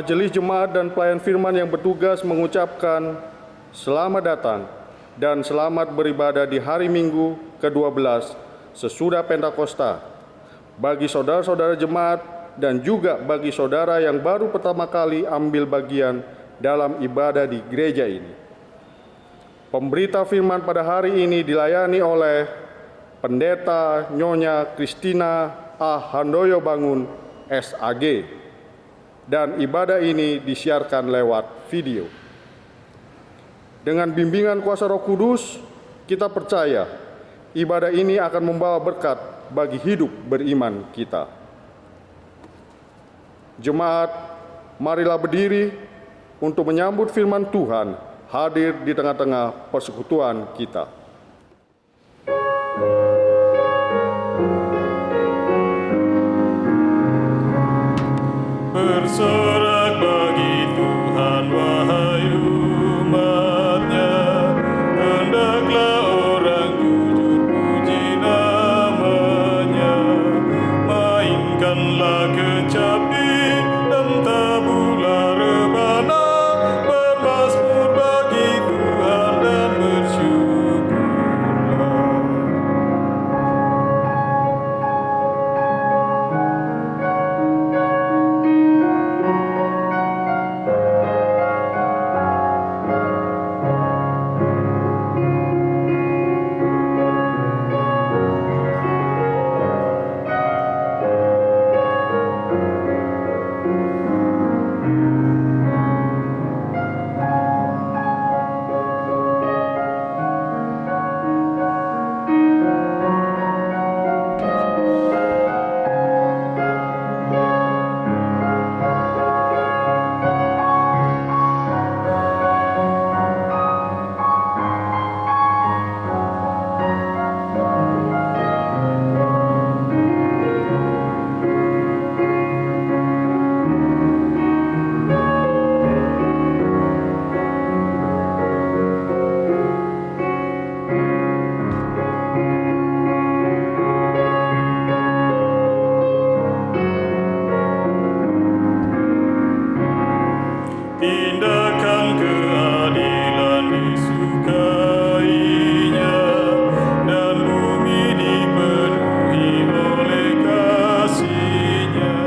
Majelis Jemaat dan Pelayan Firman yang bertugas mengucapkan selamat datang dan selamat beribadah di hari Minggu ke-12 sesudah Pentakosta bagi saudara-saudara jemaat dan juga bagi saudara yang baru pertama kali ambil bagian dalam ibadah di gereja ini. Pemberita firman pada hari ini dilayani oleh Pendeta Nyonya Kristina A. Handoyo Bangun, SAG. Dan ibadah ini disiarkan lewat video. Dengan bimbingan kuasa Roh Kudus, kita percaya ibadah ini akan membawa berkat bagi hidup beriman kita. Jemaat, marilah berdiri untuk menyambut firman Tuhan hadir di tengah-tengah persekutuan kita. Bersorak bagi Tuhan wahai umat-Nya, hendaklah orang jujur puji nama-Nya. Mainkanlah kecapi dan tabula rebana, bermazmur bagi Tuhan dan bersyukurlah. Tindakan keadilan disukainya, dan bumi dipenuhi oleh kasih-Nya.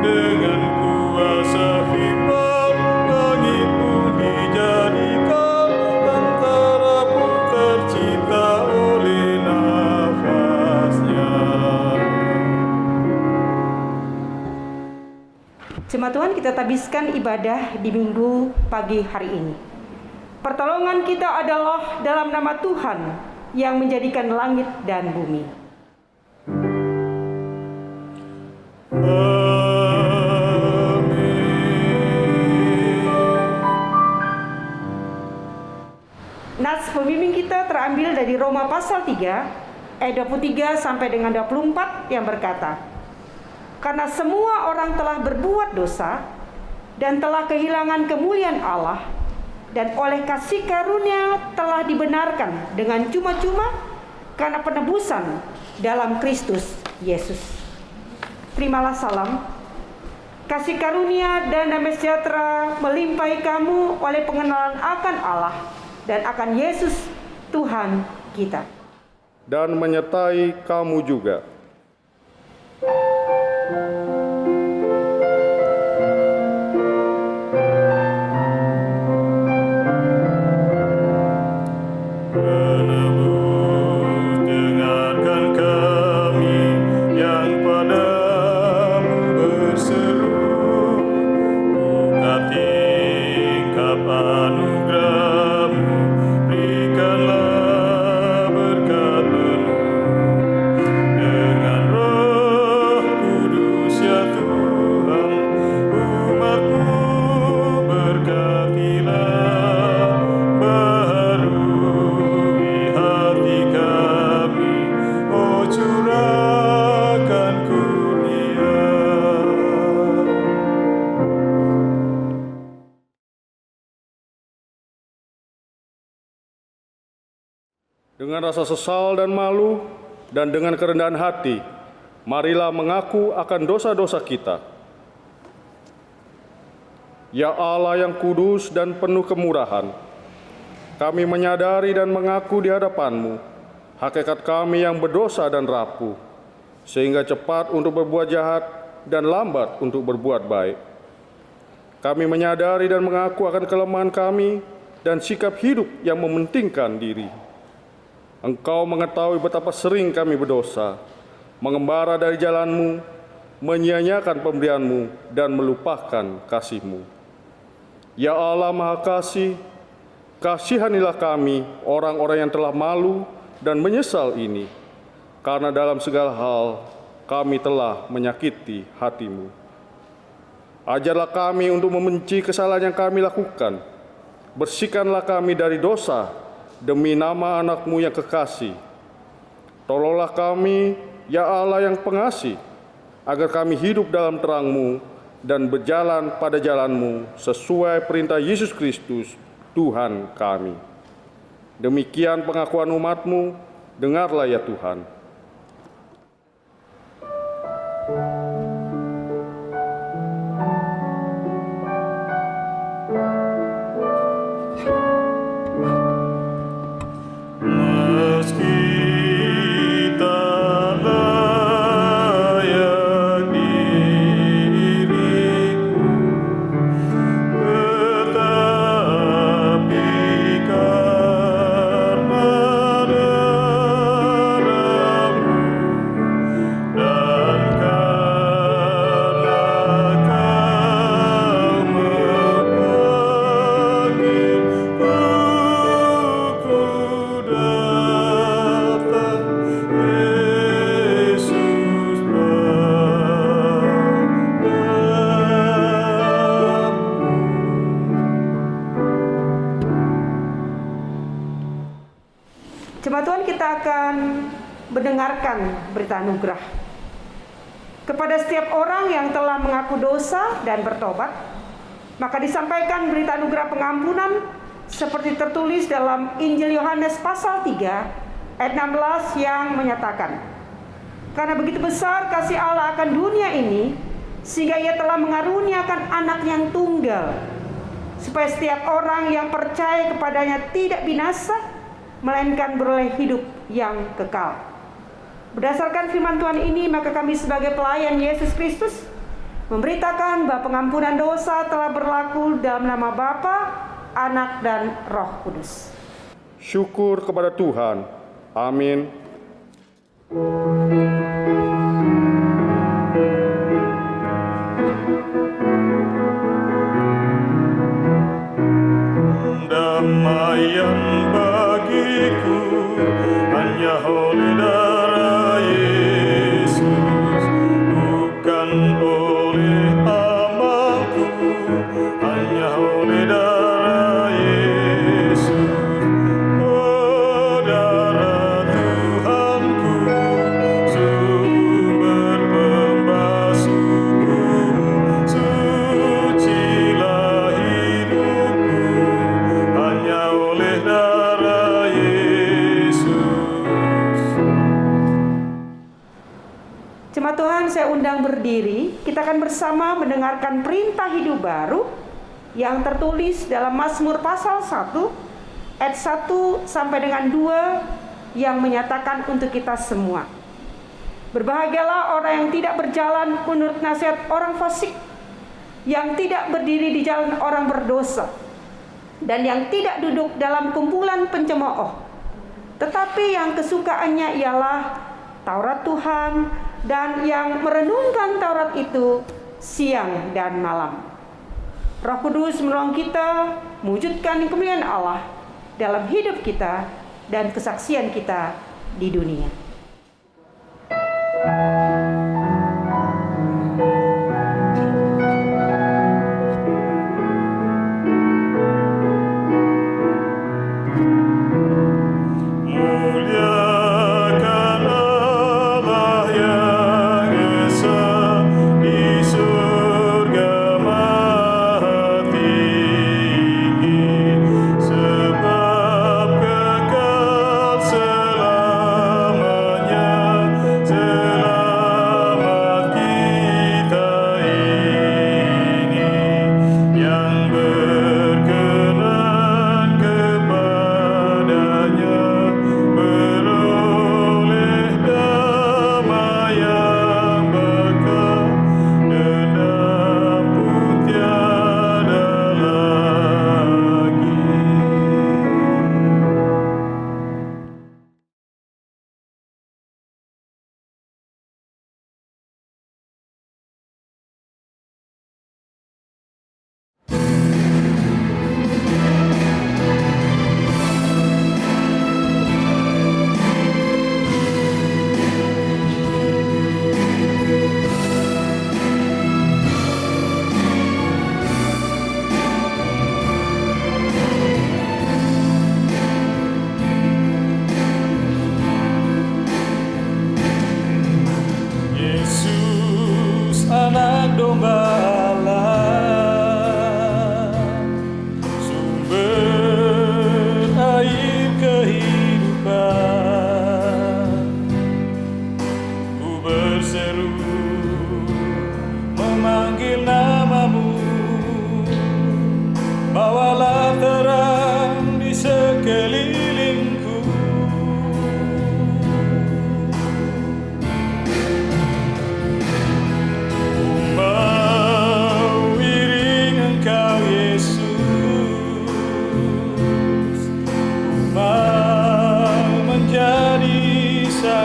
Dengan kuasa firman, langit pun dijadikan, antara pun tercipta oleh nafas-Nya. Jemaat Tuhan, kita tabiskan ibadah di minggu pagi hari ini. Pertolongan kita adalah dalam nama Tuhan yang menjadikan langit dan bumi. Nats pembimbing kita terambil dari Roma pasal 3 ayat 23 sampai dengan 24 yang berkata, karena semua orang telah berbuat dosa dan telah kehilangan kemuliaan Allah, dan oleh kasih karunia telah dibenarkan dengan cuma-cuma karena penebusan dalam Kristus Yesus. Terimalah salam, kasih karunia dan damai sejahtera melimpahi kamu oleh pengenalan akan Allah dan akan Yesus Tuhan kita. Dan menyertai kamu juga. Penebus, dengarkan kami yang padamu berseru. Buka tingkap anugerah-Mu, berikanlah berkat penuh. Dengan Roh Kudus ya Tuhan, umat-Mu berkatilah, baharui hati kami, oh curahkan kurnia. Dengan rasa sesal dan malu dan dengan kerendahan hati, marilah mengaku akan dosa-dosa kita. Ya Allah yang kudus dan penuh kemurahan, kami menyadari dan mengaku di hadapan-Mu hakikat kami yang berdosa dan rapuh, sehingga cepat untuk berbuat jahat dan lambat untuk berbuat baik. Kami menyadari dan mengaku akan kelemahan kami dan sikap hidup yang mementingkan diri. Engkau mengetahui betapa sering kami berdosa, mengembara dari jalan-Mu, menyia-nyiakan pemberian-Mu, dan melupakan kasih-Mu. Ya Allah Maha Kasih, kasihanilah kami, orang-orang yang telah malu dan menyesal ini, karena dalam segala hal kami telah menyakiti hati-Mu. Ajarlah kami untuk membenci kesalahan yang kami lakukan. Bersihkanlah kami dari dosa demi nama anak-Mu yang kekasih. Tolonglah kami, ya Allah yang pengasih, agar kami hidup dalam terang-Mu dan berjalan pada jalan-Mu sesuai perintah Yesus Kristus, Tuhan kami. Demikian pengakuan umat-Mu, dengarlah ya Tuhan. Meski tak layak diriku, tetapi karena darah-Mu dan karena Kau memanggilku, ku datang, Yesus Jemaat Tuhan, kita akan mendengarkan berita anugerah. Kepada setiap orang yang telah mengaku dosa dan bertobat, maka disampaikan berita anugerah pengampunan seperti tertulis dalam Injil Yohanes pasal 3 ayat 16 yang menyatakan, karena begitu besar kasih Allah akan dunia ini, sehingga Ia telah mengaruniakan anak yang tunggal, supaya setiap orang yang percaya kepadanya tidak binasa, melainkan beroleh hidup yang kekal. Berdasarkan firman Tuhan ini, maka kami sebagai pelayan Yesus Kristus memberitakan bahwa pengampunan dosa telah berlaku dalam nama Bapa, Anak, dan Roh Kudus. Syukur kepada Tuhan. Amin. damai yang bagiku hanya oleh darah Yesus, bukan oleh amalku, hanya oleh darah Yesus. Oh darah Tuhanku, sumber pembasuhku, sucilah hidupku, hanya oleh darah Yesus. Jemaat Tuhan, saya undang berdiri. Kita akan bersama mendengarkan perintah hidup baru yang tertulis dalam Mazmur pasal 1 ayat 1 sampai dengan 2 yang menyatakan untuk kita semua. Berbahagialah orang yang tidak berjalan menurut nasihat orang fasik, yang tidak berdiri di jalan orang berdosa, dan yang tidak duduk dalam kumpulan pencemooh, tetapi yang kesukaannya ialah Taurat Tuhan, dan yang merenungkan Taurat itu siang dan malam. Roh Kudus menolong kita mewujudkan kemuliaan Allah dalam hidup kita dan kesaksian kita di dunia. Muliakan Allah yang esa di surga maha tinggi, sebab kekal selamanya, selamanya.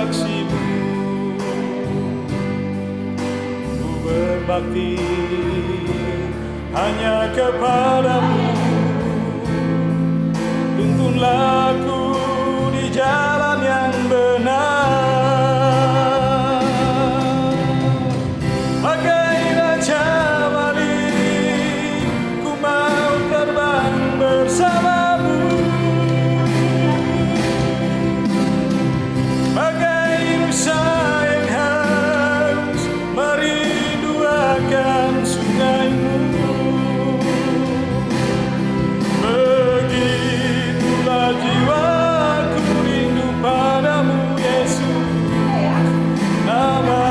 saksimu. Ku berbakti hanya kepadamu. Tuntunlah ku di jalan yang benar. Bagai raja wali, ku mau terbang bersamamu. Bagai rusa yang haus, merindu akan sungaimu. Begitulah jiwaku rindu padamu, Yesus. Nama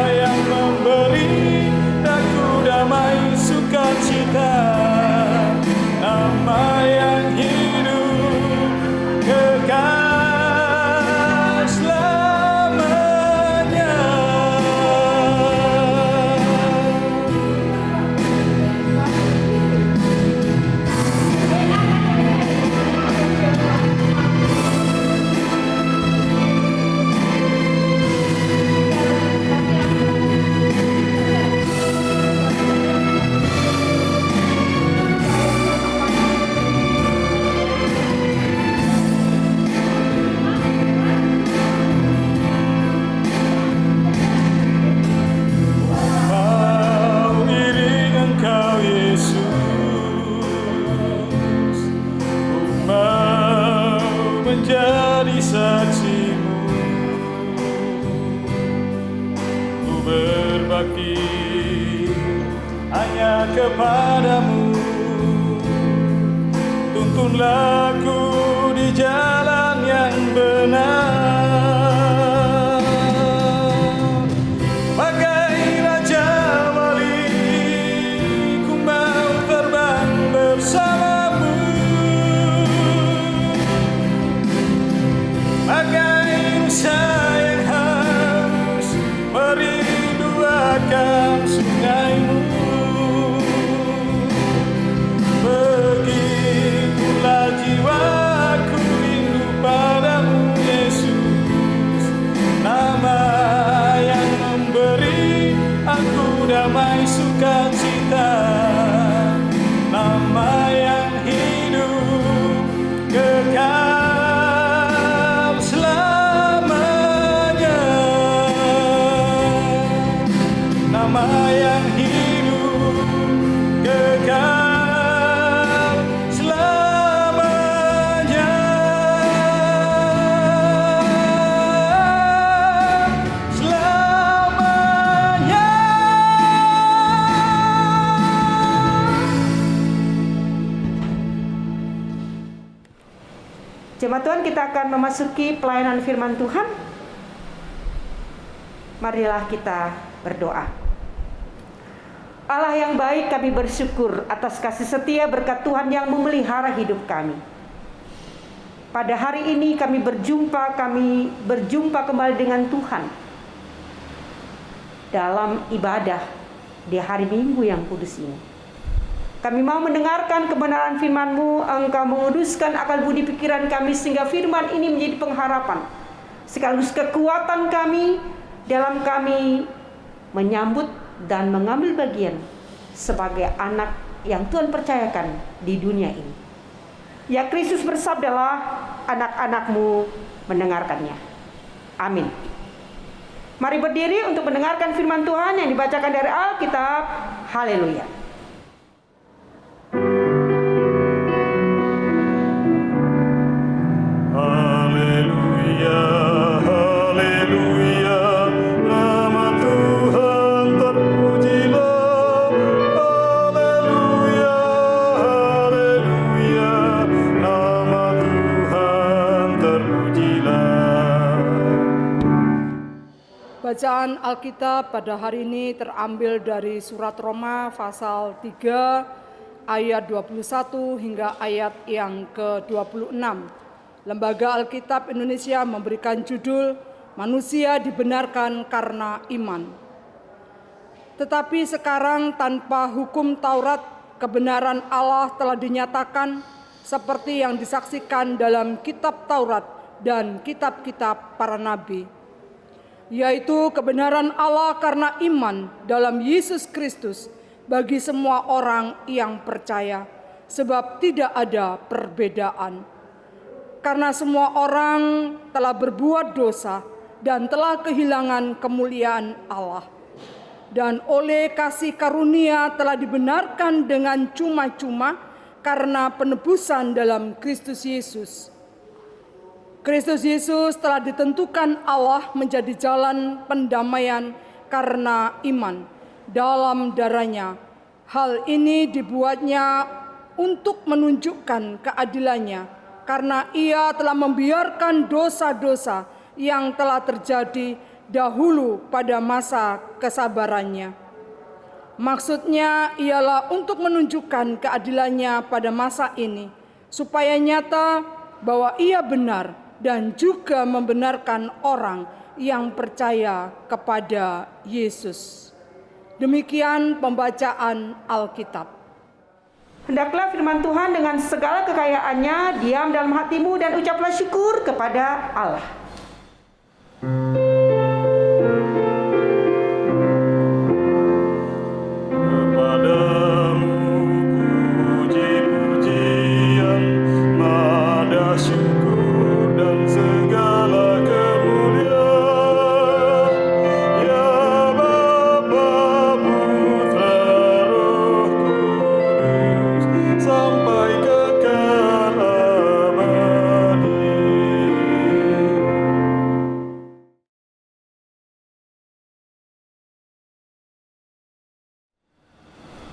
yang memberi daku damai sukacita. Nama yang hidup kekal selamanya. Mau iring Engkau, Yesus. Ku mau menjadi saksimu. Ku berbakti hanya kepadamu. Tuntunlah ku di jalan yang benar. Bagai raja wali, ku mau terbang bersamamu. Bagai rusa yang haus, merindu akan sungaimu. Begitulah jiwaku rindu padamu, Yesus. Nama yang memberi aku damai sukacita. Nama yang hidup kekal selamanya. Nama yang hidup kekal selamanya. Selamanya. Jemaat Tuhan, kita akan memasuki pelayanan firman Tuhan. Marilah kita berdoa. Allah yang baik, kami bersyukur atas kasih setia berkat Tuhan yang memelihara hidup kami. Pada hari ini kami berjumpa kembali dengan Tuhan dalam ibadah di hari Minggu yang kudus ini. Kami mau mendengarkan kebenaran firman-Mu. Engkau menguduskan akal budi pikiran kami sehingga firman ini menjadi pengharapan sekaligus kekuatan kami dalam kami menyambut dan mengambil bagian sebagai anak yang Tuhan percayakan di dunia ini. Ya Kristus bersabdalah, anak-anak-Mu mendengarkannya. Amin. Mari berdiri untuk mendengarkan firman Tuhan yang dibacakan dari Alkitab. Haleluya. Haleluya, haleluya, nama Tuhan terpujilah. Haleluya, haleluya, nama Tuhan terpujilah. Bacaan Alkitab pada hari ini terambil dari surat Roma pasal 3 ayat 21 hingga ayat yang ke-26. Lembaga Alkitab Indonesia memberikan judul Manusia Dibenarkan Karena Iman. Tetapi sekarang tanpa hukum Taurat, kebenaran Allah telah dinyatakan seperti yang disaksikan dalam kitab Taurat dan kitab-kitab para nabi. yaitu kebenaran Allah karena iman dalam Yesus Kristus bagi semua orang yang percaya, sebab tidak ada perbedaan. Karena semua orang telah berbuat dosa dan telah kehilangan kemuliaan Allah, dan oleh kasih karunia telah dibenarkan dengan cuma-cuma karena penebusan dalam Kristus Yesus. Kristus Yesus telah ditentukan Allah menjadi jalan pendamaian karena iman dalam darahnya. Hal ini dibuatnya untuk menunjukkan keadilannya, karena ia telah membiarkan dosa-dosa yang telah terjadi dahulu pada masa kesabarannya. Maksudnya ialah untuk menunjukkan keadilannya pada masa ini, supaya nyata bahwa ia benar dan juga membenarkan orang yang percaya kepada Yesus. Demikian pembacaan Alkitab. Hendaklah firman Tuhan dengan segala kekayaannya diam dalam hatimu dan ucaplah syukur kepada Allah. Kepadamu puji-pujian, nada syukur dan segala kemuliaan, ya Bapa, Putra, Roh Kudus, sampai kekal abadi.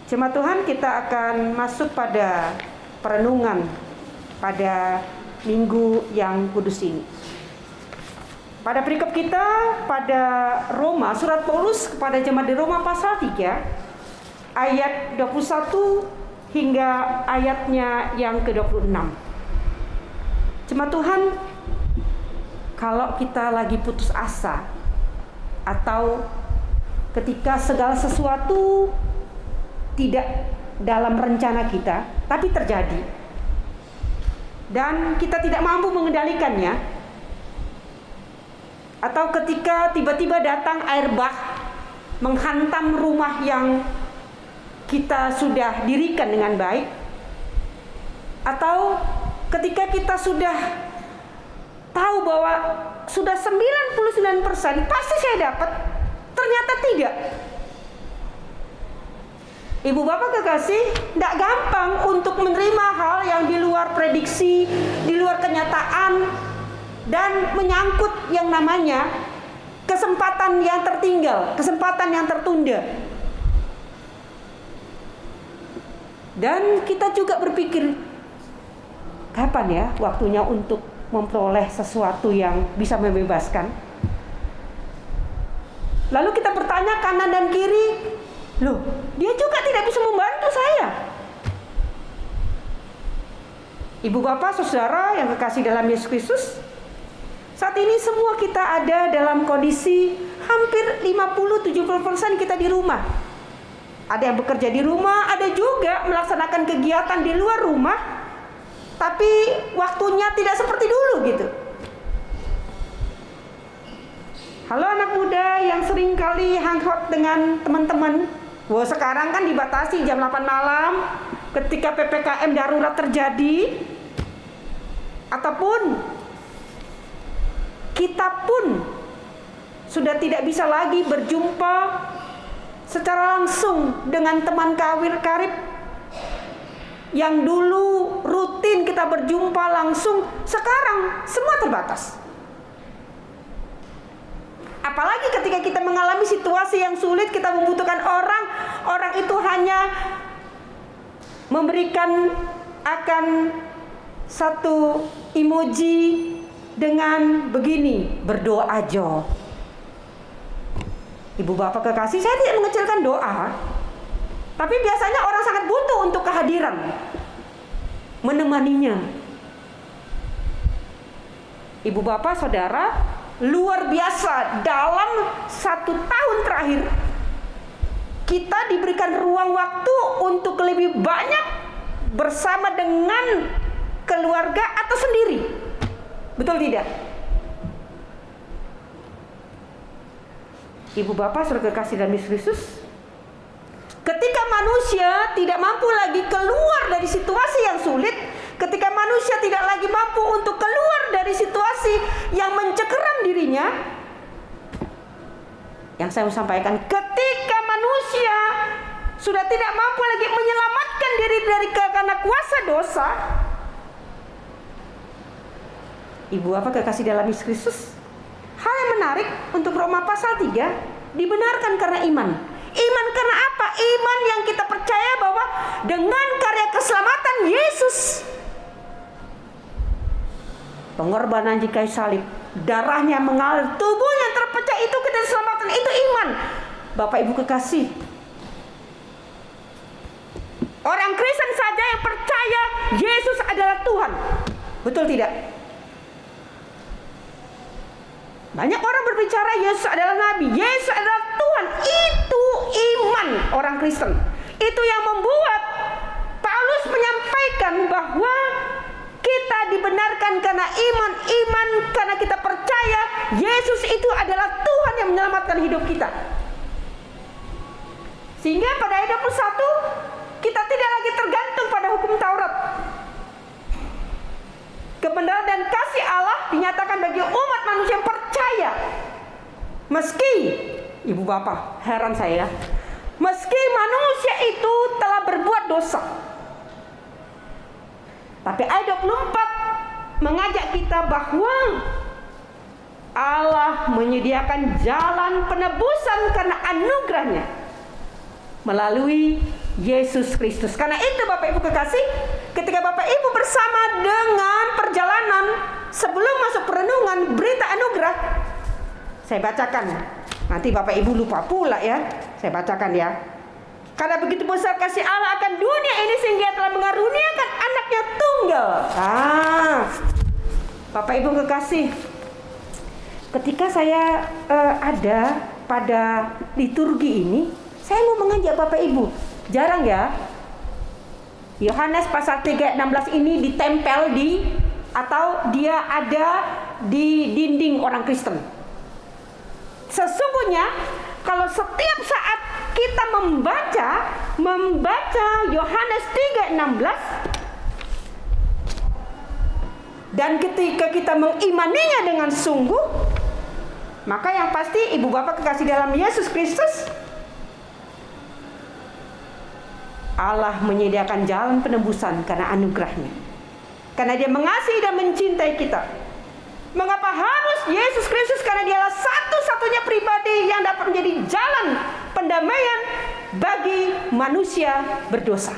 Jemaat Tuhan, kita akan masuk pada perenungan pada minggu yang kudus ini. Pada perikop kita pada Roma, surat Paulus kepada jemaat di Roma pasal 3 ayat 21 hingga ayatnya yang ke-26. Jemaat Tuhan, kalau kita lagi putus asa atau ketika segala sesuatu tidak dalam rencana kita, tapi terjadi, dan kita tidak mampu mengendalikannya, atau ketika tiba-tiba datang air bah menghantam rumah yang kita sudah dirikan dengan baik, atau ketika kita sudah tahu bahwa sudah 99% pasti saya dapat, ternyata tidak. Ibu bapak kekasih, tidak gampang untuk menerima hal yang di luar prediksi, di luar kenyataan, dan menyangkut yang namanya kesempatan yang tertinggal, kesempatan yang tertunda. Dan kita juga berpikir, kapan ya waktunya untuk memperoleh sesuatu yang bisa membebaskan? Lalu kita bertanya kanan dan kiri, loh, dia juga tidak bisa membantu saya. Ibu bapak, saudara yang kekasih dalam Yesus Kristus, saat ini semua kita ada dalam kondisi hampir 50-70% kita di rumah. Ada yang bekerja di rumah, ada juga melaksanakan kegiatan di luar rumah, tapi waktunya tidak seperti dulu gitu. Halo anak muda yang sering kali hangout dengan teman-teman. Wah, sekarang kan dibatasi jam 8 malam ketika PPKM darurat terjadi. Ataupun kita pun sudah tidak bisa lagi berjumpa secara langsung dengan teman karib yang dulu rutin kita berjumpa langsung. Sekarang semua terbatas. Apalagi ketika kita mengalami situasi yang sulit, kita membutuhkan orang itu hanya memberikan akan satu emoji dengan begini, berdoa Jo. Ibu bapak kekasih, saya tidak mengecilkan doa, tapi biasanya orang sangat butuh untuk kehadiran, menemaninya. Ibu bapak saudara, luar biasa, dalam 1 tahun terakhir kita diberikan ruang waktu untuk lebih banyak bersama dengan keluarga atau sendiri. Betul tidak? Ibu bapak saudara kekasih dalam Yesus Kristus, ketika manusia tidak mampu lagi keluar dari situasi yang sulit, ketika manusia tidak lagi mampu untuk keluar dari situasi yang mencengkeram dirinya, yang saya mau sampaikan, ketika manusia sudah tidak mampu lagi menyelamatkan diri dari karena kuasa dosa, ibu apa kekasih dalam Yesus Kristus, hal yang menarik untuk Roma pasal 3 dibenarkan karena iman. Iman karena apa? Iman yang kita percaya bahwa dengan karya keselamatan Yesus, pengorbanan di kayu salib, darahnya mengalir, tubuh yang terpecah itu kita diselamatkan, itu iman. Bapak Ibu kekasih, orang Kristen saja yang percaya Yesus adalah Tuhan, betul tidak? Banyak orang berbicara Yesus adalah Nabi, Yesus adalah Tuhan. Itu iman orang Kristen. Itu yang membuat Paulus menyampaikan bahwa kita dibenarkan karena iman. Iman karena kita percaya Yesus itu adalah Tuhan yang menyelamatkan hidup kita. Sehingga pada ayat 21 kita tidak lagi tergantung pada hukum Taurat. Kebenaran dan kasih Allah dinyatakan bagi umat manusia yang percaya. Meski, ibu bapak, heran saya, meski manusia itu telah berbuat dosa. Tapi ayat 24 mengajak kita bahwa Allah menyediakan jalan penebusan karena anugerahnya melalui Yesus Kristus. Karena itu Bapak Ibu kekasih, ketika Bapak Ibu bersama dengan perjalanan sebelum masuk perenungan berita anugerah, saya bacakan. Nanti Bapak Ibu lupa pula ya. Saya bacakan ya. Karena begitu besar kasih Allah akan dunia ini sehingga Dia telah mengaruniakan anaknya tunggal. Bapak Ibu kekasih, ketika saya ada pada liturgi ini, saya mau mengajak Bapak Ibu. Jarang ya, Yohanes pasal 3 16 ini ditempel di, atau dia ada di dinding orang Kristen. Sesungguhnya kalau setiap saat kita membaca Yohanes 3:16 dan ketika kita mengimaninya dengan sungguh, maka yang pasti ibu bapak kekasih dalam Yesus Kristus, Allah menyediakan jalan penebusan karena anugerahnya. Karena Dia mengasihi dan mencintai kita. Mengapa harus Yesus Kristus? Karena Dialah satu-satunya pribadi yang dapat menjadi jalan pendamaian bagi manusia berdosa.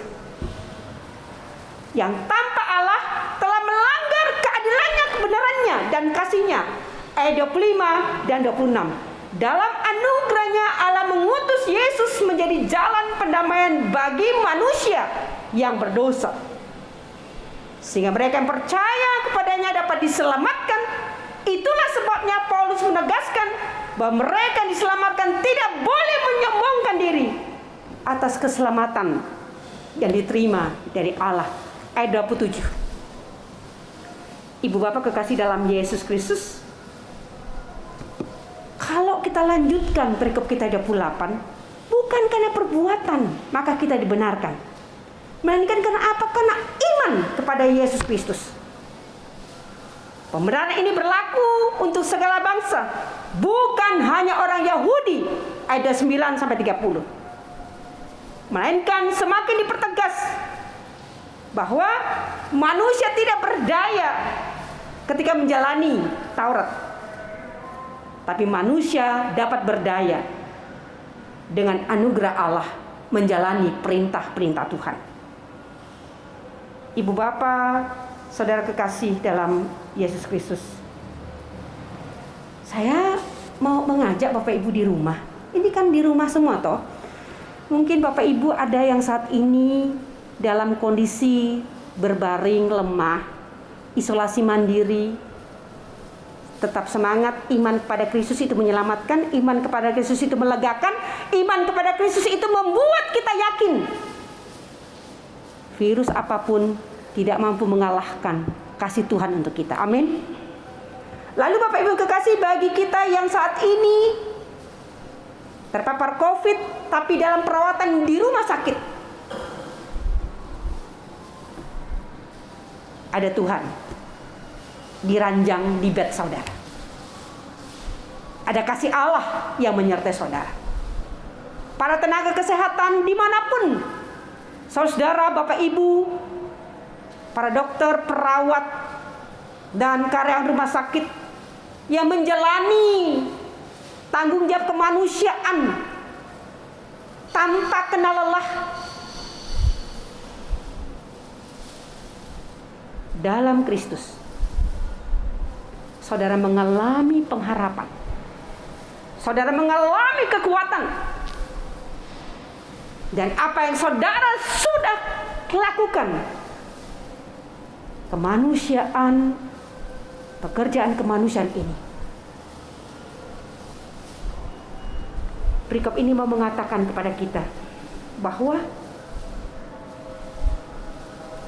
Yang tanpa Allah telah melanggar keadilannya, kebenarannya, dan kasih-Nya. Ayat 25 dan 26. Dalam anugerahnya Allah mengutus Yesus menjadi jalan pendamaian bagi manusia yang berdosa, sehingga mereka yang percaya kepadanya dapat diselamatkan. Itulah sebabnya Paulus menegaskan bahwa mereka yang diselamatkan tidak boleh menyombongkan diri atas keselamatan yang diterima dari Allah. Ayat 27. Ibu bapak kekasih dalam Yesus Kristus, kalau kita lanjutkan perikop kita 28, bukan karena perbuatan maka kita dibenarkan, melainkan karena apa? Karena iman kepada Yesus Kristus. Pembenaran ini berlaku untuk segala bangsa, bukan hanya orang Yahudi, ayat 9 sampai 30. Melainkan semakin dipertegas bahwa manusia tidak berdaya ketika menjalani Taurat. Tapi manusia dapat berdaya dengan anugerah Allah menjalani perintah-perintah Tuhan. Ibu bapak, saudara kekasih dalam Yesus Kristus, saya mau mengajak Bapak Ibu di rumah. Ini kan di rumah semua toh. Mungkin Bapak Ibu ada yang saat ini dalam kondisi berbaring lemah, isolasi mandiri. Tetap semangat, iman kepada Kristus itu menyelamatkan, iman kepada Kristus itu melegakan, iman kepada Kristus itu membuat kita yakin virus apapun tidak mampu mengalahkan kasih Tuhan untuk kita. Amin. Lalu Bapak Ibu kekasih, bagi kita yang saat ini terpapar COVID, tapi dalam perawatan di rumah sakit. Ada Tuhan di ranjang di bed saudara. Ada kasih Allah yang menyertai saudara. Para tenaga kesehatan dimanapun, saudara, Bapak Ibu, para dokter, perawat, dan karyawan rumah sakit yang menjalani tanggung jawab kemanusiaan tanpa kenal lelah dalam Kristus. Saudara mengalami pengharapan. Saudara mengalami kekuatan. Dan apa yang saudara sudah lakukan, kemanusiaan, pekerjaan kemanusiaan ini. Perikop ini mau mengatakan kepada kita bahwa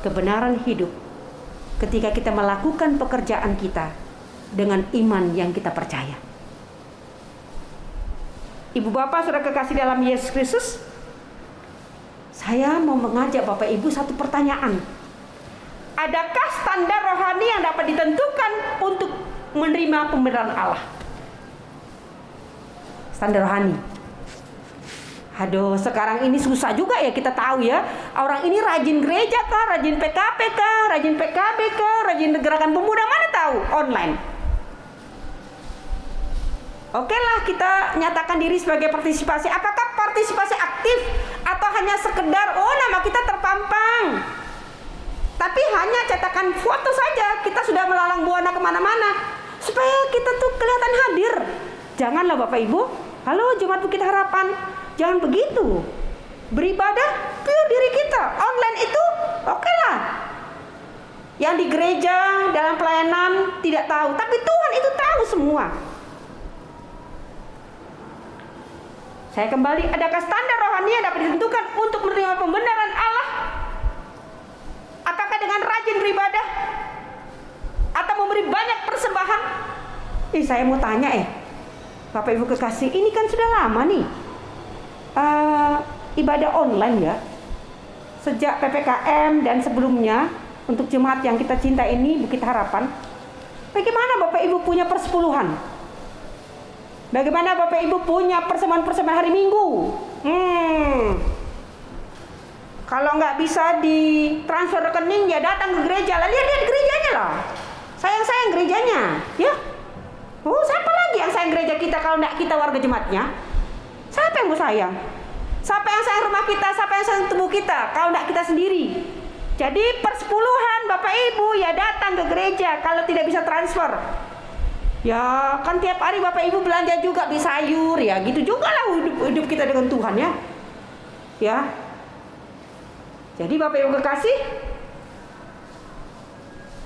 kebenaran hidup ketika kita melakukan pekerjaan kita dengan iman yang kita percaya. Ibu bapak saudara kekasih dalam Yesus Kristus, saya mau mengajak Bapak Ibu satu pertanyaan. Adakah standar rohani yang dapat ditentukan untuk menerima pembenaran Allah? Standar rohani. Aduh, sekarang ini susah juga ya kita tahu ya. Orang ini rajin gereja kah, rajin PKP kah, rajin PKB kah, rajin gerakan pemuda, mana tahu? Online. Oke lah, kita nyatakan diri sebagai partisipasi. Apakah partisipasi aktif atau hanya sekedar nama kita terpampang? Tapi hanya cetakan foto saja, kita sudah melalang buana kemana-mana supaya kita tuh kelihatan hadir. Janganlah Bapak Ibu, halo Jemaat Bukit Harapan, jangan begitu. Beribadah pure diri kita. Online itu oke lah. Yang di gereja dalam pelayanan tidak tahu, tapi Tuhan itu tahu semua. Saya kembali, adakah standar rohani yang dapat ditentukan untuk menerima pembenaran Allah? Apakah dengan rajin beribadah? Atau memberi banyak persembahan? Saya mau tanya Bapak Ibu kekasih, ini kan sudah lama nih ibadah online ya. Sejak PPKM dan sebelumnya, untuk jemaat yang kita cinta ini, Bukit Harapan. Bagaimana Bapak Ibu punya persepuluhan? Bagaimana Bapak Ibu punya persembahan-persembahan hari Minggu? Kalau nggak bisa ditransfer rekening, ya datang ke gereja lah. Lihat gerejanya lah. Sayang gerejanya, ya. Siapa lagi yang sayang gereja kita kalau nggak kita warga jemaatnya? Siapa yang mau sayang? Siapa yang sayang rumah kita? Siapa yang sayang tubuh kita? Kalau nggak kita sendiri. Jadi persepuluhan Bapak Ibu ya datang ke gereja kalau tidak bisa transfer. Ya kan tiap hari Bapak Ibu belanja juga di sayur ya, gitu juga lah hidup kita dengan Tuhan ya. Ya. Jadi Bapak Ibu kekasih,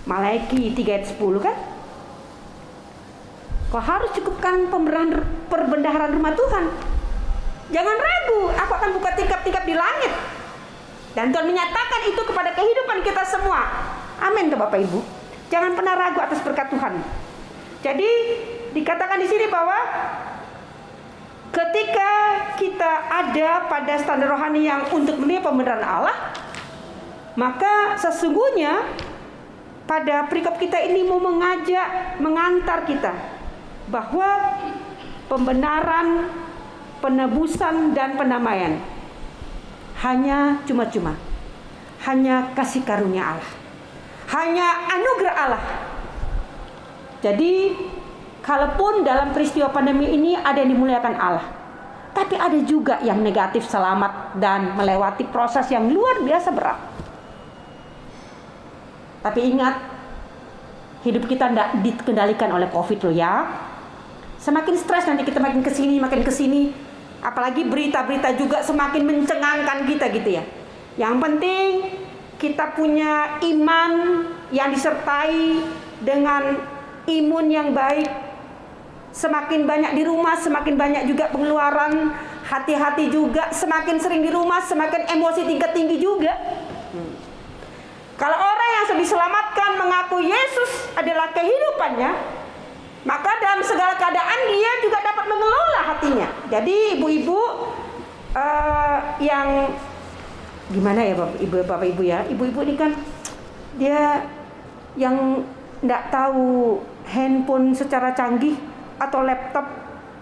Malaiki 3 ayat 10 kan? Kau harus cukupkan perbendaharaan rumah Tuhan. Jangan ragu, aku akan buka tingkap-tingkap di langit. Dan Tuhan menyatakan itu kepada kehidupan kita semua. Amin ke Bapak Ibu. Jangan pernah ragu atas berkat Tuhan. Jadi dikatakan di sini bahwa ketika kita ada pada standar rohani yang untuk menerima pembenaran Allah, maka sesungguhnya pada perikop kita ini mau mengantar kita bahwa pembenaran, penebusan dan pendamaian hanya cuma-cuma, hanya kasih karunia Allah, hanya anugerah Allah. Jadi kalaupun dalam peristiwa pandemi ini ada yang dimuliakan Allah, tapi ada juga yang negatif, selamat dan melewati proses yang luar biasa berat. Tapi ingat, hidup kita tidak dikendalikan oleh COVID loh ya. Semakin stres nanti kita makin kesini. Apalagi berita-berita juga semakin mencengangkan kita gitu ya. Yang penting kita punya iman yang disertai dengan imun yang baik. Semakin banyak di rumah, semakin banyak juga pengeluaran. Hati-hati juga, semakin sering di rumah, semakin emosi tingkat tinggi juga. Kalau orang yang sudah diselamatkan mengaku Yesus adalah kehidupannya, maka dalam segala keadaan dia juga dapat mengelola hatinya. Jadi ibu-ibu yang gimana ya bapak ibu ya, ibu-ibu ini kan dia yang nggak tahu handphone secara canggih atau laptop,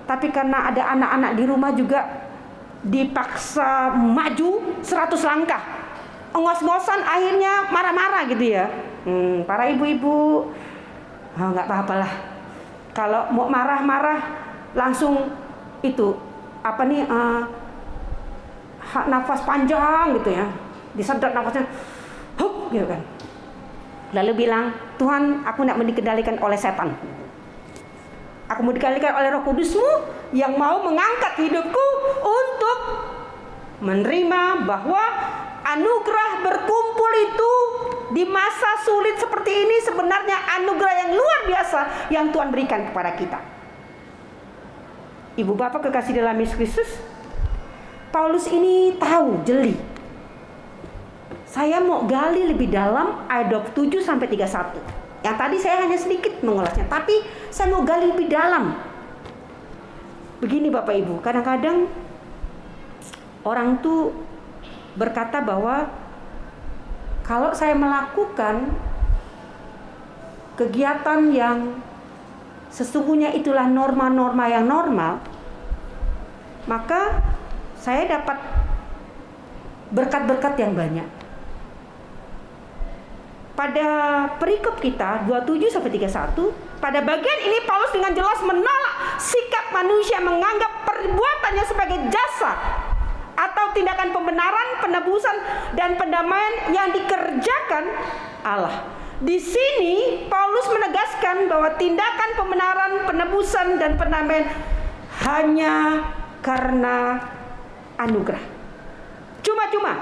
tapi karena ada anak-anak di rumah juga dipaksa maju 100 langkah, ngos-ngosan akhirnya marah-marah gitu ya. Para ibu-ibu, nggak apa-apalah. Kalau mau marah-marah langsung itu nafas panjang gitu ya, disedot nafasnya, hup gitu kan. Lalu bilang, Tuhan, aku tidak mau dikendalikan oleh setan. Aku mau dikendalikan oleh Roh Kudus-Mu yang mau mengangkat hidupku untuk menerima bahwa anugerah berkumpul itu di masa sulit seperti ini sebenarnya anugerah yang luar biasa yang Tuhan berikan kepada kita. Ibu bapak kekasih dalam Yesus Kristus, Paulus ini tahu jeli. Saya mau gali lebih dalam ayat 27 sampai 31. Yang tadi saya hanya sedikit mengulasnya, tapi saya mau gali lebih dalam. Begini Bapak Ibu, kadang-kadang orang tuh berkata bahwa kalau saya melakukan kegiatan yang sesungguhnya itulah norma-norma yang normal, maka saya dapat berkat-berkat yang banyak. Pada perikop kita 27 sampai 31, pada bagian ini Paulus dengan jelas menolak sikap manusia menganggap perbuatannya sebagai jasa atau tindakan pembenaran, penebusan dan pendamaian yang dikerjakan Allah. Di sini Paulus menegaskan bahwa tindakan pembenaran, penebusan dan pendamaian hanya karena anugerah. Cuma-cuma.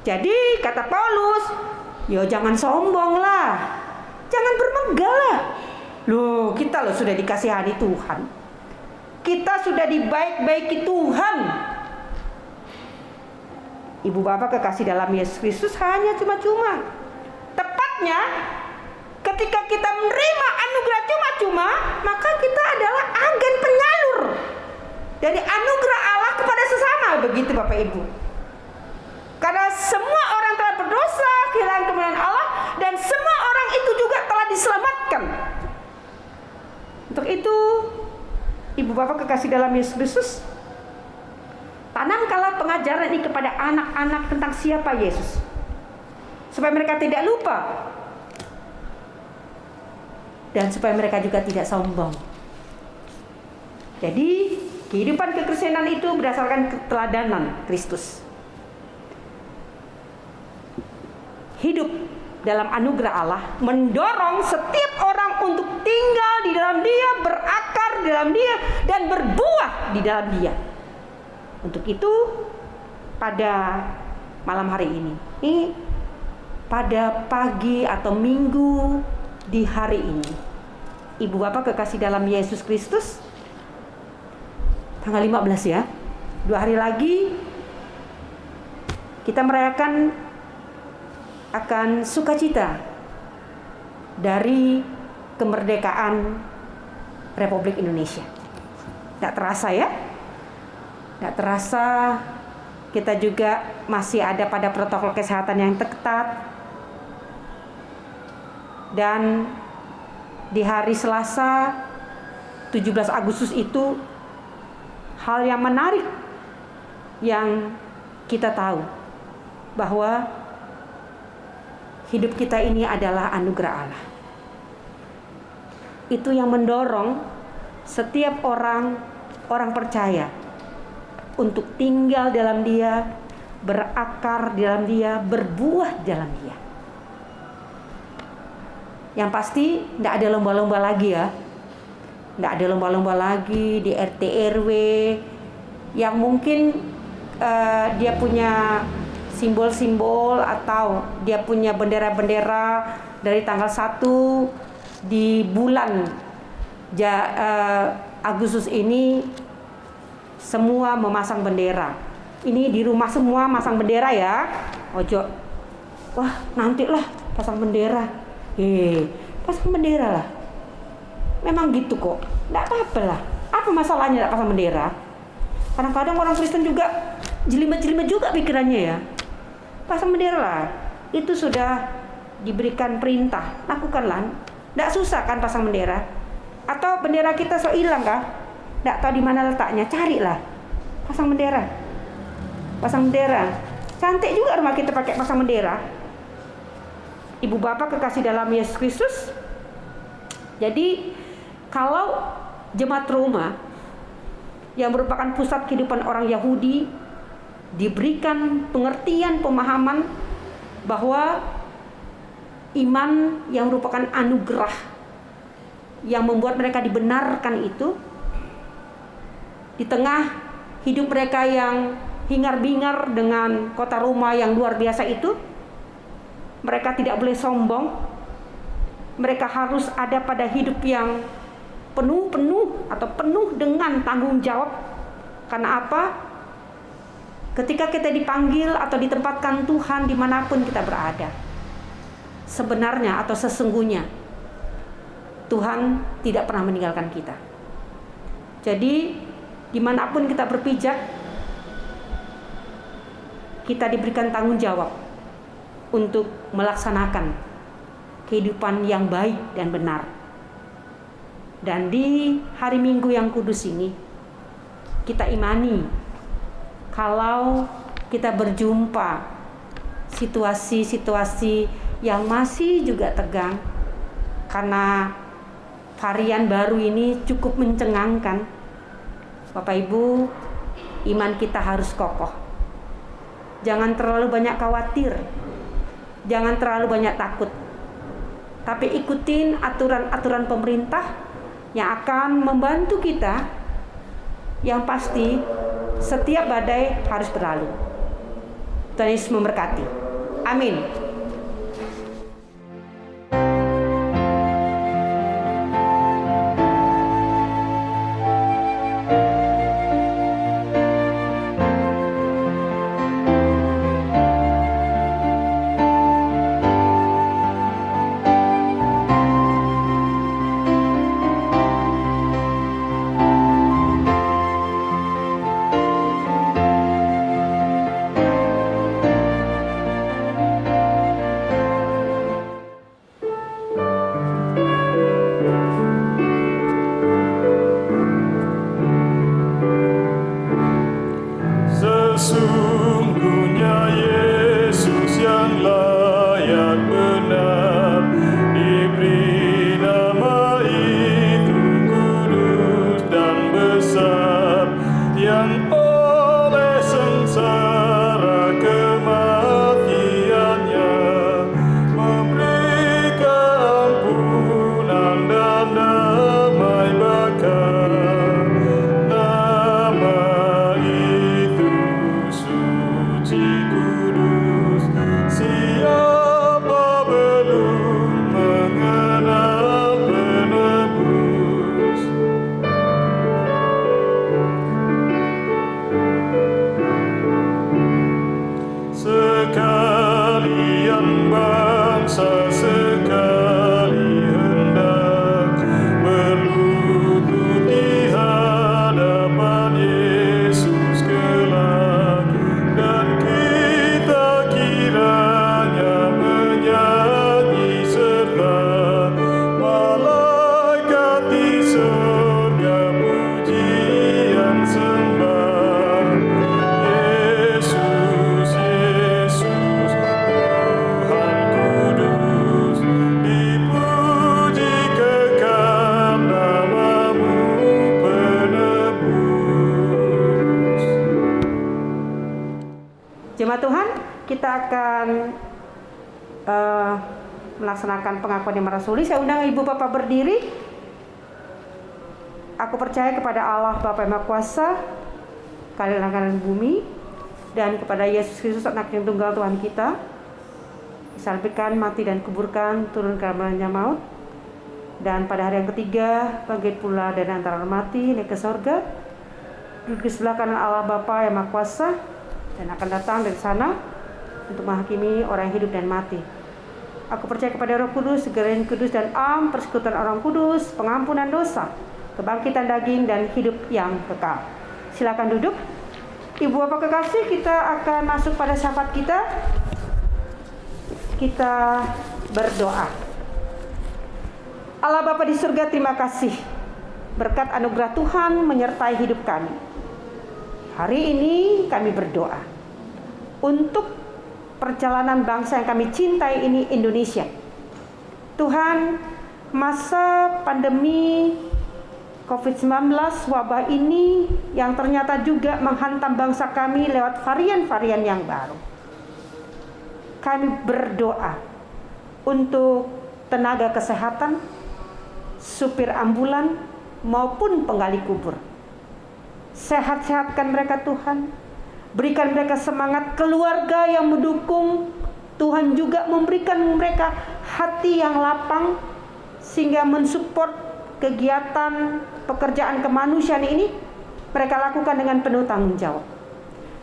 Jadi kata Paulus, ya jangan sombong lah, jangan bermegah lah. Loh, kita sudah dikasihani Tuhan, kita sudah dibaik-baiki Tuhan. Ibu bapak kekasih dalam Yesus Kristus, hanya cuma-cuma. Tepatnya ketika kita menerima anugerah cuma-cuma, maka kita adalah agen penyalur dari anugerah Allah kepada sesama. Begitu Bapak Ibu. Karena semua orang telah berdosa, kehilangan kemuliaan Allah, dan semua orang itu juga telah diselamatkan. Untuk itu, Ibu Bapak kekasih dalam Yesus Kristus, tanamkanlah pengajaran ini kepada anak-anak tentang siapa Yesus, supaya mereka tidak lupa, dan supaya mereka juga tidak sombong. Jadi, kehidupan kekristenan itu berdasarkan keteladanan Kristus. Hidup dalam anugerah Allah mendorong setiap orang untuk tinggal di dalam Dia, berakar di dalam Dia, dan berbuah di dalam Dia. Untuk itu, pada malam hari ini, pada pagi atau minggu di hari ini, Ibu Bapak kekasih dalam Yesus Kristus, tanggal 15 ya, 2 hari lagi kita merayakan akan sukacita dari kemerdekaan Republik Indonesia. Tidak terasa ya? Tidak terasa kita juga masih ada pada protokol kesehatan yang ketat. Dan di hari Selasa 17 Agustus itu hal yang menarik yang kita tahu bahwa hidup kita ini adalah anugerah Allah. Itu yang mendorong setiap orang percaya untuk tinggal dalam Dia, berakar di dalam Dia, berbuah di dalam Dia. Yang pasti tidak ada lomba-lomba lagi ya. Tidak ada lomba-lomba lagi di RT RW yang mungkin dia punya simbol-simbol atau dia punya bendera-bendera dari tanggal 1 di bulan Agustus ini semua memasang bendera. Ini di rumah semua masang bendera ya. Ojo, wah nantilah pasang bendera. Pasang bendera lah. Memang gitu kok. Nggak apa-apa lah. Apa masalahnya tidak pasang bendera? Kadang-kadang orang Kristen juga jelimet-jelimet juga pikirannya ya. Pasang bendera lah. Itu sudah diberikan perintah, lakukanlah. Tidak susah kan pasang bendera? Atau bendera kita so hilang kah? Tidak tahu di mana letaknya, carilah. Pasang bendera. Pasang bendera. Cantik juga rumah kita pakai pasang bendera. Ibu bapak kekasih dalam Yesus Kristus. Jadi kalau jemaat Roma yang merupakan pusat kehidupan orang Yahudi diberikan pengertian pemahaman bahwa iman yang merupakan anugerah yang membuat mereka dibenarkan itu, di tengah hidup mereka yang hingar-bingar dengan kota Roma yang luar biasa itu, mereka tidak boleh sombong. Mereka harus ada pada hidup yang penuh atau penuh dengan tanggung jawab. Karena apa? Ketika kita dipanggil atau ditempatkan Tuhan dimanapun kita berada, sebenarnya atau sesungguhnya Tuhan tidak pernah meninggalkan kita. Jadi dimanapun kita berpijak, kita diberikan tanggung jawab untuk melaksanakan kehidupan yang baik dan benar. Dan di hari Minggu yang kudus ini, kita imani kalau kita berjumpa situasi-situasi yang masih juga tegang, karena varian baru ini cukup mencengangkan. Bapak Ibu, iman kita harus kokoh. Jangan terlalu banyak khawatir, jangan terlalu banyak takut, tapi ikutin aturan-aturan pemerintah yang akan membantu kita. Yang pasti setiap badai harus berlalu. Tuhan Yesus memberkati. Amin. Sesungguhnya Yesus yang layak benar diberi nama itu kudus dan besar, yang oleh sengsara kematiannya memberi keampunan dan damai bakar. Nama itu suci kudus, siapa belum mengenal penebus. Sekalian bangsa sekali hendak berlutut di hadapan Yesus kelak, dan kita kiranya menyanyi serta malaikat di surga pujian sembah. Yesus, Yesus, Tuhan kudus, dipuji kekal namamu penebus. Jemaat Tuhan, kita akan melaksanakan pengakuan iman rasuli. Saya undang Ibu Bapak berdiri. Aku percaya kepada Allah Bapa yang Maha Kuasa, Kali langit dan bumi, dan kepada Yesus Kristus Anak yang tunggal Tuhan kita, disalibkan, mati dan kuburkan, turun ke dalam maut, dan pada hari yang ketiga bangkit pula dari antara orang mati, naik ke surga, duduk di sebelah kanan Allah Bapa yang Maha Kuasa, dan akan datang dari sana untuk menghakimi orang yang hidup dan mati. Aku percaya kepada Roh Kudus, segala yang kudus dan persekutuan orang kudus, pengampunan dosa, kebangkitan daging, dan hidup yang kekal. Silakan duduk. Ibu Bapak kekasih, kita akan masuk pada syafaat kita. Kita berdoa. Allah Bapa di surga, terima kasih berkat anugerah Tuhan menyertai hidup kami. Hari ini kami berdoa untuk perjalanan bangsa yang kami cintai ini, Indonesia. Tuhan, masa pandemi COVID-19, wabah ini yang ternyata juga menghantam bangsa kami lewat varian-varian yang baru. Kami berdoa untuk tenaga kesehatan, supir ambulan maupun penggali kubur. Sehat-sehatkan mereka Tuhan. Berikan mereka semangat, keluarga yang mendukung. Tuhan juga memberikan mereka hati yang lapang sehingga mensupport kegiatan pekerjaan kemanusiaan ini mereka lakukan dengan penuh tanggung jawab.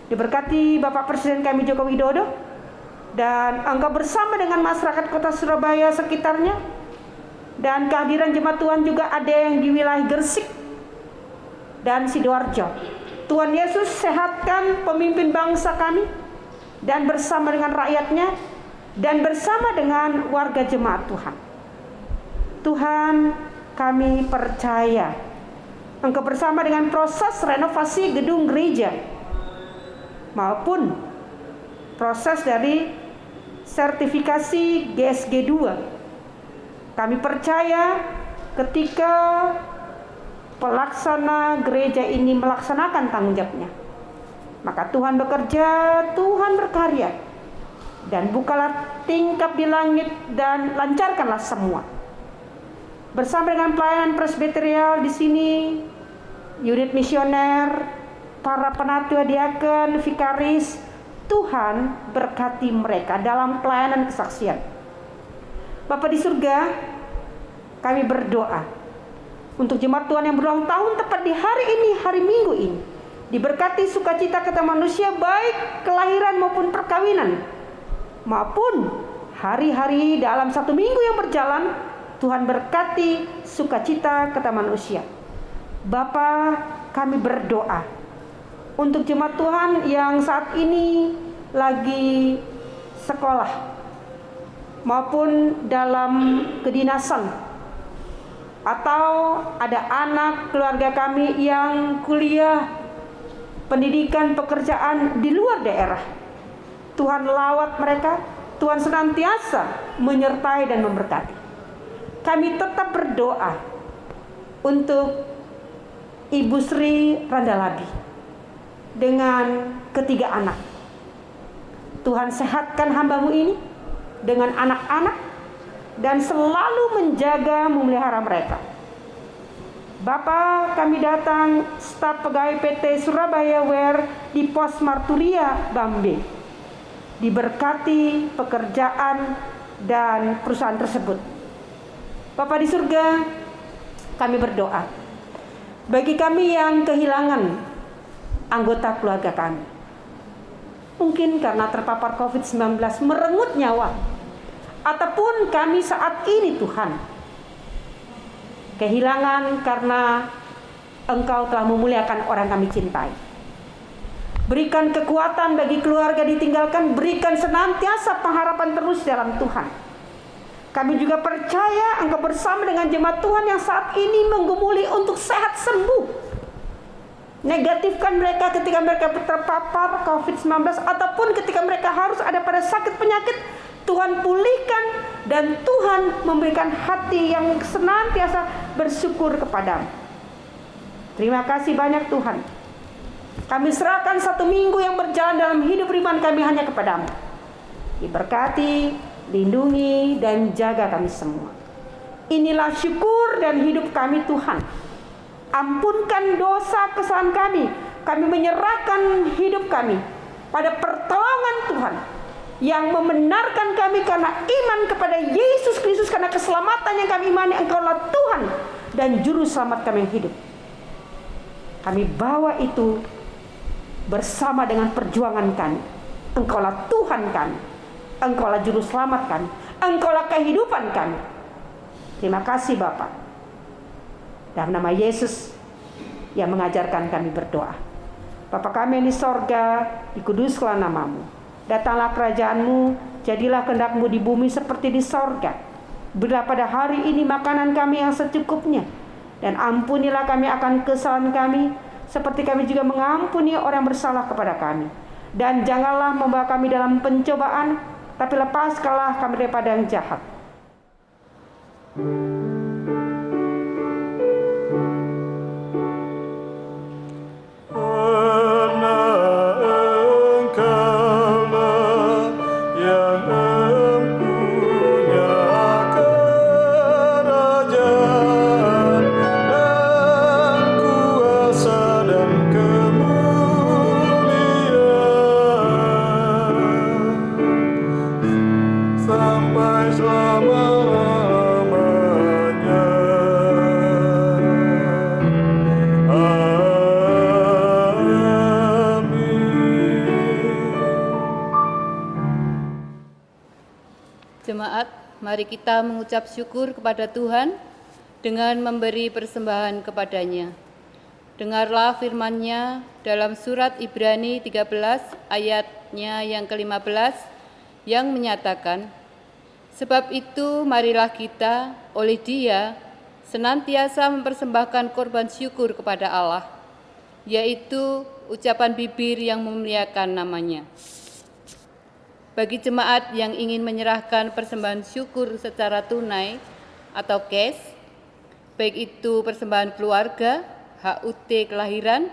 Diberkati Bapak Presiden kami Joko Widodo dan Engkau bersama dengan masyarakat Kota Surabaya sekitarnya, dan kehadiran jemaat Tuhan juga ada yang di wilayah Gresik dan Sidoarjo. Tuhan Yesus, sehatkan pemimpin bangsa kami dan bersama dengan rakyatnya dan bersama dengan warga jemaat Tuhan. Tuhan, kami percaya Engkau bersama dengan proses renovasi gedung gereja maupun proses dari sertifikasi GSG 2. Kami percaya ketika pelaksana gereja ini melaksanakan tanggung jawabnya, maka Tuhan bekerja, Tuhan berkarya, dan bukalah tingkap di langit dan lancarkanlah semua. Bersama dengan pelayanan presbiterial di sini, unit misioner, para penatua diaken, vikaris, Tuhan berkati mereka dalam pelayanan kesaksian. Bapa di surga, kami berdoa untuk jemaat Tuhan yang berulang tahun tepat di hari ini, hari Minggu ini. Diberkati sukacita ketemu manusia, baik kelahiran maupun perkawinan, maupun hari-hari dalam satu minggu yang berjalan. Tuhan berkati sukacita ketemu manusia. Bapa, kami berdoa untuk jemaat Tuhan yang saat ini lagi sekolah maupun dalam kedinasan, atau ada anak keluarga kami yang kuliah, pendidikan, pekerjaan di luar daerah. Tuhan lawat mereka, Tuhan senantiasa menyertai dan memberkati. Kami tetap berdoa untuk Ibu Sri Randalabi dengan ketiga anak. Tuhan sehatkan hamba-Mu ini dengan anak-anak dan selalu menjaga memelihara mereka. Bapa, kami datang staf pegawai PT Surabaya Wear di Pos Marturia Bambe. Diberkati pekerjaan dan perusahaan tersebut. Bapa di surga, kami berdoa bagi kami yang kehilangan anggota keluarga kami. Mungkin karena terpapar COVID-19 merenggut nyawa, ataupun kami saat ini Tuhan kehilangan karena Engkau telah memuliakan orang kami cintai. Berikan kekuatan bagi keluarga ditinggalkan, berikan senantiasa pengharapan terus dalam Tuhan. Kami juga percaya Engkau bersama dengan jemaat Tuhan yang saat ini menggumuli untuk sehat sembuh. Negatifkan mereka ketika mereka terpapar COVID-19 ataupun ketika mereka harus ada pada sakit penyakit. Tuhan pulihkan dan Tuhan memberikan hati yang senantiasa bersyukur kepadamu. Terima kasih banyak Tuhan. Kami serahkan satu minggu yang berjalan dalam hidup iman kami hanya kepadamu. Diberkati, lindungi, dan jaga kami semua. Inilah syukur dan hidup kami Tuhan. Ampunkan dosa kesalahan kami. Kami menyerahkan hidup kami pada pertolongan Tuhan yang membenarkan kami karena iman kepada Yesus Kristus, karena keselamatan yang kami imani Engkaulah Tuhan dan Juru Selamat kami yang hidup. Kami bawa itu bersama dengan perjuangan kami. Engkaulah Tuhan kami, Engkaulah Juru Selamat kami, Engkaulah kehidupan kami. Terima kasih Bapa. Dalam nama Yesus yang mengajarkan kami berdoa. Bapa kami yang di sorga, dikuduskanlah namamu. Datanglah kerajaanmu, jadilah kehendak-Mu di bumi seperti di sorga. Berilah pada hari ini makanan kami yang secukupnya. Dan ampunilah kami akan kesalahan kami, seperti kami juga mengampuni orang bersalah kepada kami. Dan janganlah membawa kami dalam pencobaan, tapi lepaskanlah kami daripada yang jahat. Jemaat, mari kita mengucap syukur kepada Tuhan dengan memberi persembahan kepadanya. Dengarlah firman-Nya dalam surat Ibrani 13 ayatnya yang ke-15 yang menyatakan, "Sebab itu marilah kita oleh Dia senantiasa mempersembahkan korban syukur kepada Allah, yaitu ucapan bibir yang memuliakan nama-Nya." Bagi jemaat yang ingin menyerahkan persembahan syukur secara tunai atau cash, baik itu persembahan keluarga, HUT kelahiran,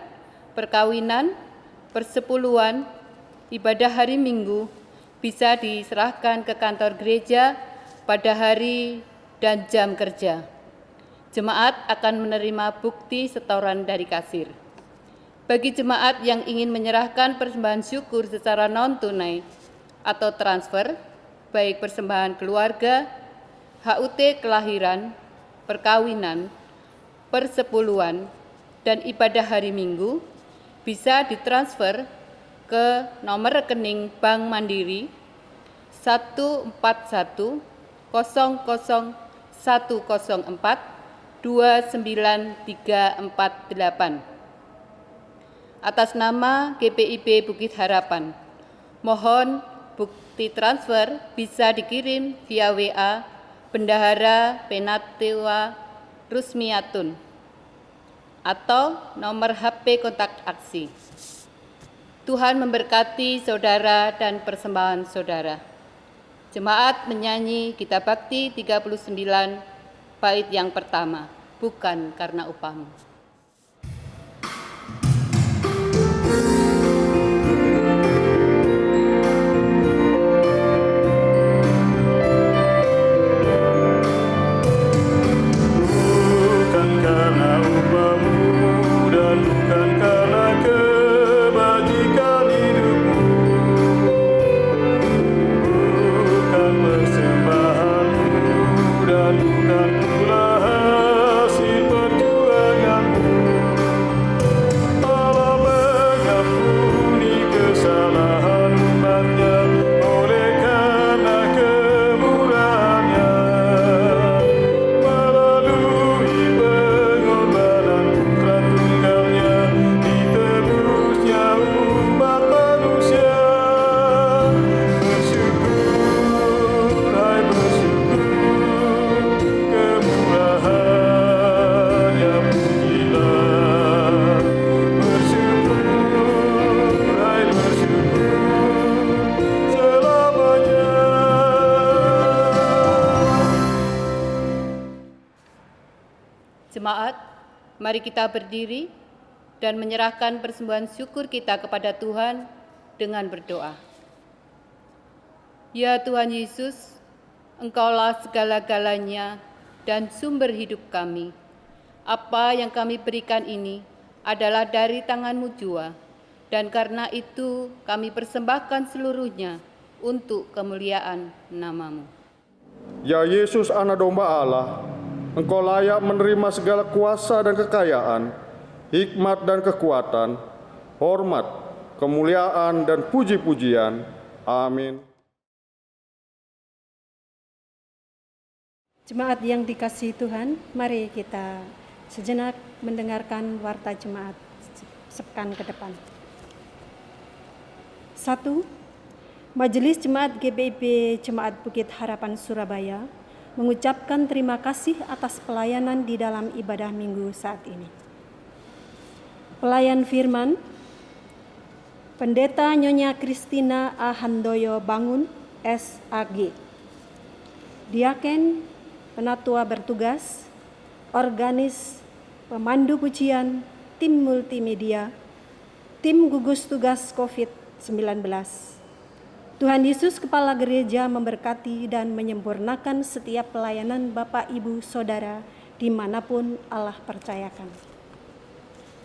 perkawinan, persepuluhan, ibadah hari Minggu, bisa diserahkan ke kantor gereja pada hari dan jam kerja. Jemaat akan menerima bukti setoran dari kasir. Bagi jemaat yang ingin menyerahkan persembahan syukur secara non-tunai atau transfer, baik persembahan keluarga, HUT kelahiran, perkawinan, persepuluhan, dan ibadah hari Minggu, bisa ditransfer ke nomor rekening Bank Mandiri 14101042938 atas nama GPIB Bukit Harapan. Mohon bukti transfer bisa dikirim via WA Bendahara Penatewa Rusmiatun atau nomor HP kontak aksi. Tuhan memberkati saudara dan persembahan saudara. Jemaat menyanyi Gita Bakti 39 bait yang pertama, bukan karena upahmu. Jemaat, mari kita berdiri dan menyerahkan persembahan syukur kita kepada Tuhan dengan berdoa. Ya Tuhan Yesus, Engkaulah segala-galanya dan sumber hidup kami. Apa yang kami berikan ini adalah dari tangan-Mu jua, dan karena itu kami persembahkan seluruhnya untuk kemuliaan nama-Mu. Ya Yesus, Anak Domba Allah, Engkau layak menerima segala kuasa dan kekayaan, hikmat dan kekuatan, hormat, kemuliaan dan puji-pujian. Amin. Jemaat yang dikasihi Tuhan, mari kita sejenak mendengarkan warta jemaat sepekan ke depan. 1. Majelis Jemaat GBIB Jemaat Bukit Harapan Surabaya mengucapkan terima kasih atas pelayanan di dalam ibadah minggu saat ini. Pelayan firman, Pendeta Nyonya Kristina A. Handoyo Bangun, SAG. Diaken, penatua bertugas, organis, pemandu pujian, tim multimedia, tim gugus tugas COVID-19. Tuhan Yesus Kepala Gereja memberkati dan menyempurnakan setiap pelayanan Bapak, Ibu, Saudara dimanapun Allah percayakan.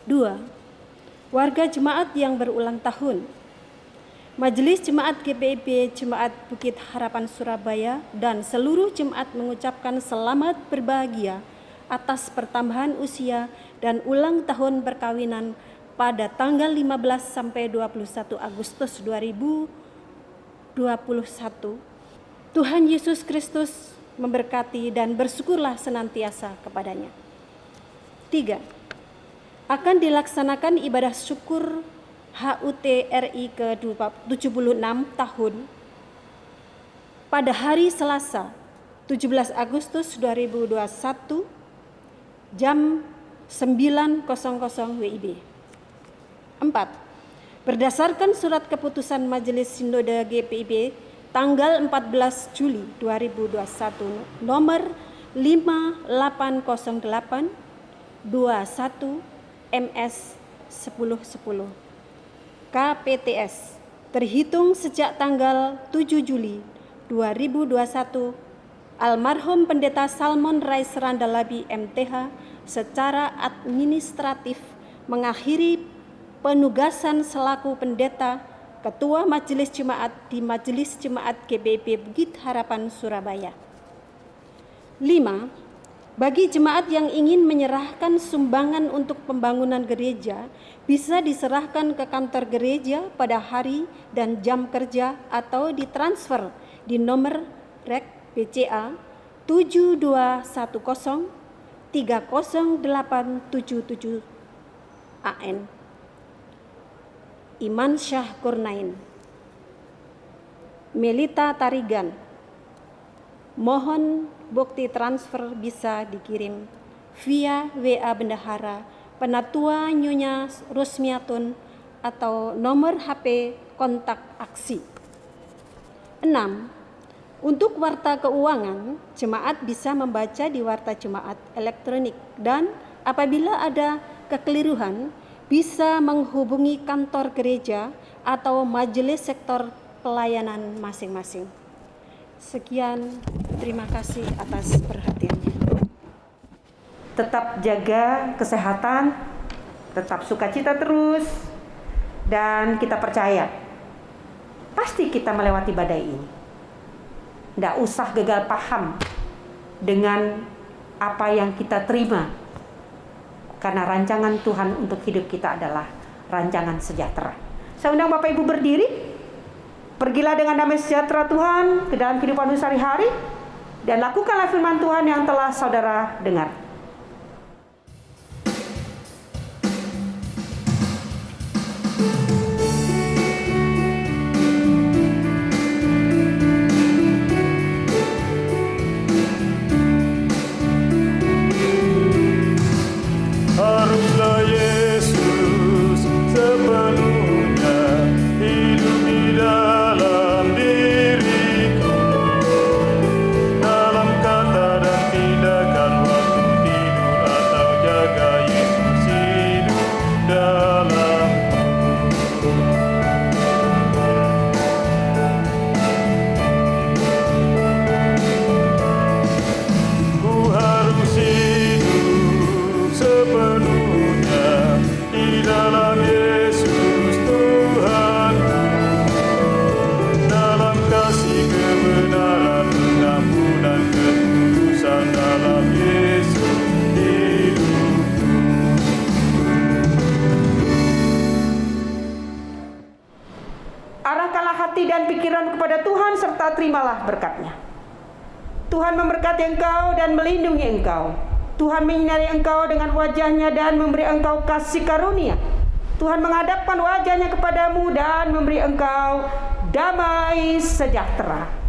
2. Warga jemaat yang berulang tahun. Majelis Jemaat GBIB Jemaat Bukit Harapan Surabaya dan seluruh jemaat mengucapkan selamat berbahagia atas pertambahan usia dan ulang tahun perkawinan pada tanggal 15 sampai 21 Agustus 2021. Tuhan Yesus Kristus memberkati dan bersyukurlah senantiasa kepadanya. 3. Akan dilaksanakan ibadah syukur HUT RI ke-76 tahun pada hari Selasa 17 Agustus 2021 jam 9.00 WIB. 4. Berdasarkan surat keputusan Majelis Sinode GBIB tanggal 14 Juli 2021 nomor 5808 21 MS 1010 KPTS terhitung sejak tanggal 7 Juli 2021 almarhum Pendeta Salmon Rais Randalabi MTH secara administratif mengakhiri penugasan selaku pendeta Ketua Majelis Jemaat di Majelis Jemaat GBIB Bukit Harapan Surabaya. 5. Bagi jemaat yang ingin menyerahkan sumbangan untuk pembangunan gereja, bisa diserahkan ke kantor gereja pada hari dan jam kerja atau ditransfer di nomor REK BCA 7210 30877 AN. Iman Syah Kurnain, Melita Tarigan. Mohon bukti transfer bisa dikirim via WA Bendahara Penatua Nyonya Rusmiatun atau nomor HP kontak aksi. 6. Untuk warta keuangan, jemaat bisa membaca di warta jemaat elektronik dan apabila ada kekeliruan bisa menghubungi kantor gereja atau majelis sektor pelayanan masing-masing. Sekian, terima kasih atas perhatiannya. Tetap jaga kesehatan, tetap sukacita terus, dan kita percaya pasti kita melewati badai ini. Tidak usah gagal paham dengan apa yang kita terima, karena rancangan Tuhan untuk hidup kita adalah rancangan sejahtera. Saya undang Bapak Ibu berdiri. Pergilah dengan damai sejahtera Tuhan ke dalam kehidupan sehari-hari dan lakukanlah firman Tuhan yang telah saudara dengar. Haruslah Yesus sepenuhnya hidup di dalam diriku, dalam kata dan tindakan waktu tidur atau jaga Yesus hidup dalamku. Ku harus hidup sepenuhnya di dalam Yesus Tuhanku, dalam kasih kebenaran pengampunan ketulusan dalam Yesus hidupku. Arahkanlah hati dan pikiran kepada Tuhan serta terimalah berkat-Nya. Tuhan memberkati engkau dan melindungi engkau. Tuhan menyinari engkau dengan wajah-Nya dan memberi engkau kasih karunia. Tuhan menghadapkan wajah-Nya kepadamu dan memberi engkau damai sejahtera.